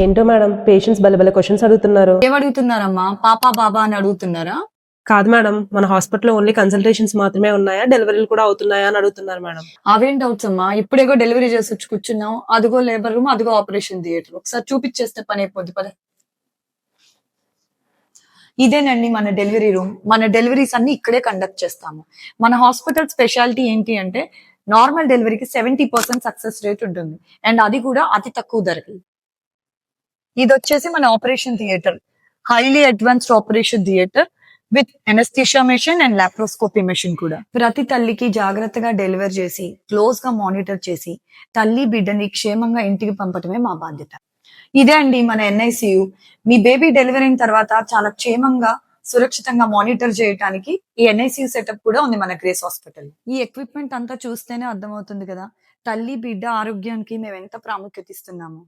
ఏంటో madam patients బలబల questions అడుగుతున్నారు. ఏమడుగుతున్నారమ్మా? పాపా బాబా అని అడుగుతున్నారా? కాదు మేడం, మన హాస్పిటల్లో ఓన్లీ కన్సల్టేషన్స్ మాత్రమే ఉన్నాయా, డెలివరీలు కూడా అవుతున్నాయా అని అడుగుతున్నారు మేడం. అవేం డౌట్స్ అమ్మా? ఇప్పుడేగో డెలివరీ చేసి వచ్చి కూర్చున్నాం. అదిగో లేబర్ రూమ్, అదిగో ఆపరేషన్ థియేటర్. ఒకసారి చూపించేస్తే పని అయిపోద్ది. పద. ఇదేనండి మన డెలివరీ రూమ్. మన డెలివరీస్ అన్ని ఇక్కడే కండక్ట్ చేస్తాము. మన హాస్పిటల్ స్పెషాలిటీ ఏంటి అంటే నార్మల్ డెలివరీకి 70% సక్సెస్ రేట్ ఉంటుంది. అండ్ అది కూడా అతి తక్కువ ధరకి. ఇది వచ్చేసి మన operation theatre, highly advanced operation theatre with anaesthesia machine and laparoscopy machine కూడా. ప్రతి తల్లికి జాగ్రత్తగా డెలివర్ చేసి క్లోజ్ గా మానిటర్ చేసి తల్లి బిడ్డని క్షేమంగా ఇంటికి పంపటమే మా బాధ్యత. ఇదే అండి మన ఎన్ఐసియు. మీ బేబీ డెలివరీ అయిన తర్వాత చాలా క్షేమంగా సురక్షితంగా మానిటర్ చేయడానికి ఈ ఎన్ఐసియు సెటప్ కూడా ఉంది మన గ్రేస్ హాస్పిటల్. ఈ ఎక్విప్మెంట్ అంతా చూస్తేనే అర్థమవుతుంది కదా తల్లి బిడ్డ ఆరోగ్యానికి మేము ఎంత ప్రాముఖ్యత ఇస్తున్నాము.